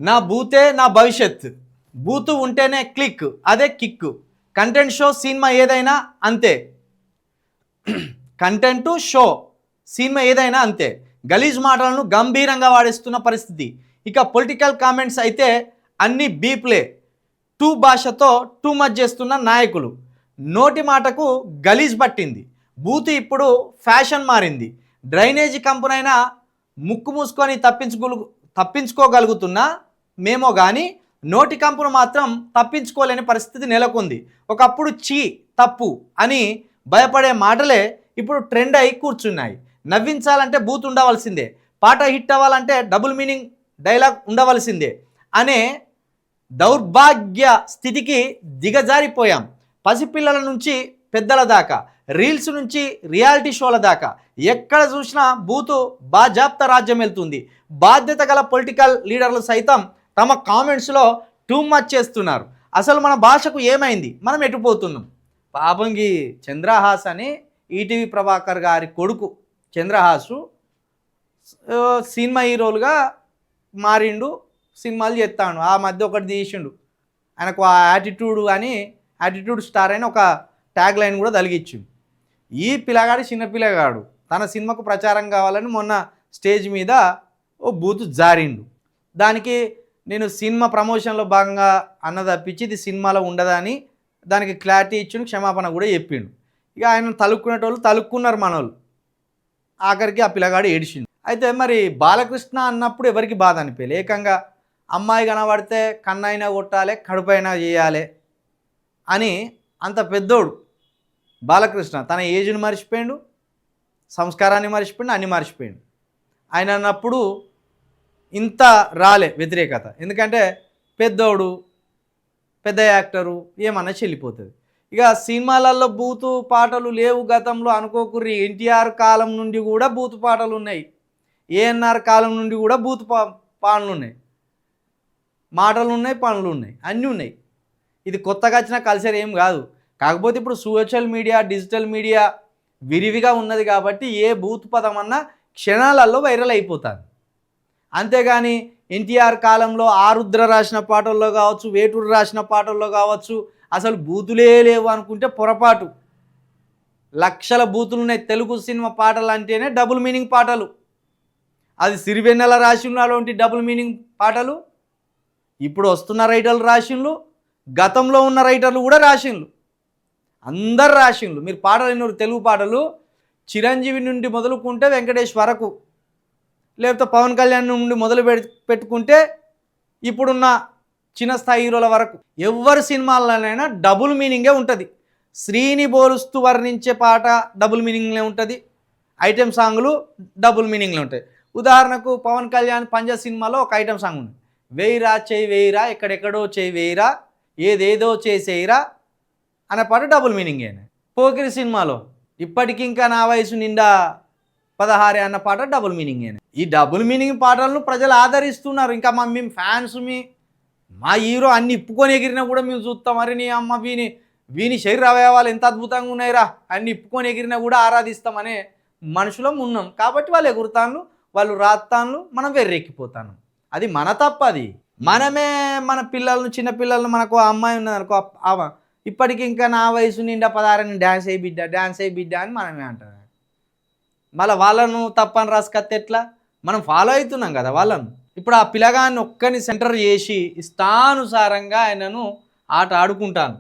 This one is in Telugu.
నా బూతే నా భవిష్యత్, బూతు ఉంటేనే క్లిక్, అదే కిక్. కంటెంట్ షో సినిమా ఏదైనా అంతే. కంటెంట్ షో సినిమా ఏదైనా అంతే. గలీజ్ మాటలను గంభీరంగా వాడేస్తున్న పరిస్థితి. ఇక పొలిటికల్ కామెంట్స్ అయితే అన్ని బీప్లే. టూ భాషతో టూ మచ్ చేస్తున్న నాయకులు. నోటి మాటకు గలీజ్ పట్టింది. బూతు ఇప్పుడు ఫ్యాషన్ మారింది. డ్రైనేజీ కంపెనైనా ముక్కు మూసుకొని తప్పించుకోగలుగుతున్నా మేమో కానీ నోటి కంపును మాత్రం తప్పించుకోలేని పరిస్థితి నెలకొంది. ఒకప్పుడు చీ తప్పు అని భయపడే మాటలే ఇప్పుడు ట్రెండ్ అయి కూర్చున్నాయి. నవ్వించాలంటే బూత్ ఉండవలసిందే, పాట హిట్ అవ్వాలంటే డబుల్ మీనింగ్ డైలాగ్ ఉండవలసిందే అనే దౌర్భాగ్య స్థితికి దిగజారిపోయాం. పసిపిల్లల నుంచి పెద్దల దాకా, రీల్స్ నుంచి రియాలిటీ షోల దాకా ఎక్కడ చూసినా బూతు బాజాప్తా రాజ్యం వెళ్తుంది. బాధ్యత గల పొలిటికల్ లీడర్లు సైతం తమ కామెంట్స్లో టూ మచ్ చేస్తున్నారు. అసలు మన భాషకు ఏమైంది, మనం ఎటుపోతున్నాం? పాపంగి చంద్రహాస్ అని ఈటీవీ ప్రభాకర్ గారి కొడుకు చంద్రహాసు సినిమా హీరోలుగా మారిండు, సినిమాలు చేస్తాడు. ఆ మధ్య ఒకటి తీసిండు, ఆయనకు ఆ యాటిట్యూడ్ అని యాటిట్యూడ్ స్టార్ అని ఒక ట్యాగ్ లైన్ కూడా తలిగించిండు. ఈ పిల్లగాడు చిన్న పిల్లగాడు తన సినిమాకు ప్రచారం కావాలని మొన్న స్టేజ్ మీద ఓ బూతు జారిండు. దానికి నేను సినిమా ప్రమోషన్లో భాగంగా అన్న తప్పించి ఇది సినిమాలో ఉండదని దానికి క్లారిటీ ఇచ్చిండు, క్షమాపణ కూడా చెప్పిండు. ఇక ఆయన తలుక్కునేటోళ్ళు తలుక్కున్నారు మనోళ్ళు. ఆఖరికి ఆ పిల్లగాడు ఏడిచిండు. అయితే మరి బాలకృష్ణ అన్నప్పుడు ఎవరికి బాధ అనిపించలే. ఏకంగా అమ్మాయి కనబడితే కన్నైనా కొట్టాలి, కడుపైనా చేయాలి అని అంత పెద్దోడు బాలకృష్ణ తన ఏజ్ని మర్చిపోయాడు, సంస్కారాన్ని మర్చిపోయాడు, అన్నీ మర్చిపోయాడు. ఆయన అన్నప్పుడు ఇంత రాలే వ్యతిరేకత. ఎందుకంటే పెద్దోడు, పెద్ద యాక్టరు, ఏమన్నా చెల్లిపోతుంది. ఇక సినిమాలలో బూతు పాటలు లేవు గతంలో అనుకోకుర్రి. ఎన్టీఆర్ కాలం నుండి కూడా బూతు పాటలు ఉన్నాయి, ఏఎన్ఆర్ కాలం నుండి కూడా బూతు పాటలు ఉన్నాయి, మాటలు ఉన్నాయి, పనులు ఉన్నాయి, అన్నీ ఉన్నాయి. ఇది కొత్తగా వచ్చిన కల్చర్ ఏం కాదు. కాకపోతే ఇప్పుడు సోషల్ మీడియా, డిజిటల్ మీడియా విరివిగా ఉన్నది కాబట్టి ఏ బూత్ పదం అన్నా క్షణాలలో వైరల్ అయిపోతుంది. అంతేగాని ఎన్టీఆర్ కాలంలో ఆరుద్ర రాసిన పాటల్లో కావచ్చు, వేటూరు రాసిన పాటల్లో కావచ్చు అసలు బూతులే లేవు అనుకుంటే పొరపాటు. లక్షల బూతులు ఉన్నాయి. తెలుగు సినిమా పాటలు అంటేనే డబుల్ మీనింగ్ పాటలు. అది సిరివెన్నెల రాసినటువంటి డబుల్ మీనింగ్ పాటలు ఇప్పుడు వస్తున్న రైటర్లు రాసిండ్లు, గతంలో ఉన్న రైటర్లు కూడా రాసిండ్లు, అందరు రాసిండ్లు. మీరు పాటలు ఎన్నోరు తెలుగు పాటలు చిరంజీవి నుండి మొదలుకుంటే వెంకటేష్ వరకు, లేకపోతే పవన్ కళ్యాణ్ నుండి మొదలు పెట్టుకుంటే ఇప్పుడున్న చిన్న స్థాయి హీరోల వరకు ఎవరి సినిమాలనైనా డబుల్ మీనింగే ఉంటుంది. శ్రీని బోలుస్తూ వర్ణించే పాట డబుల్ మీనింగ్లే ఉంటుంది, ఐటెం సాంగ్లు డబుల్ మీనింగ్లే ఉంటాయి. ఉదాహరణకు పవన్ కళ్యాణ్ పంజా సినిమాలో ఒక ఐటెం సాంగ్ ఉంది, వేయిరా చేయి వేయిరా, ఎక్కడెక్కడో చేయి వేయిరా, ఏదేదో చేసేయిరా అనే పాట డబుల్ మీనింగేనే. పోకిరి సినిమాలో ఇప్పటికింకా నా వయసు నిండా 16 అన్న పాట డబుల్ మీనింగేనే. ఈ డబుల్ మీనింగ్ పాటలను ప్రజలు ఆదరిస్తున్నారు. ఇంకా మేము ఫ్యాన్స్, మా హీరో అన్ని ఇప్పుకొని ఎగిరినా కూడా మేము చూస్తాం. మరి నీ అమ్మ వీని శరీర అవయవాలు ఎంత అద్భుతంగా ఉన్నాయిరా, అన్ని ఇప్పుకొని ఎగిరినా కూడా ఆరాధిస్తామనే మనుషులం ఉన్నాం. కాబట్టి వాళ్ళు ఎగురుతాను, వాళ్ళు రాస్తాను, మనం వెర్రెక్కిపోతాను. అది మన తప్ప. అది మనమే మన పిల్లలను, చిన్న పిల్లలను, మనకు అమ్మాయి ఉన్నదనుకో, ఇప్పటికి ఇంకా నా వయసు నిండా 16 డ్యాన్స్ అయ్యి బిడ్డ అని మనమే అంటాం. మళ్ళీ వాళ్ళను తప్పని రాసుకత్తే ఎట్లా? మనం ఫాలో అవుతున్నాం కదా వాళ్ళను. ఇప్పుడు ఆ పిల్లగాన్ని ఒక్కని సెంటర్ చేసి ఇష్టానుసారంగా ఆయనను ఆట ఆడుకుంటాను.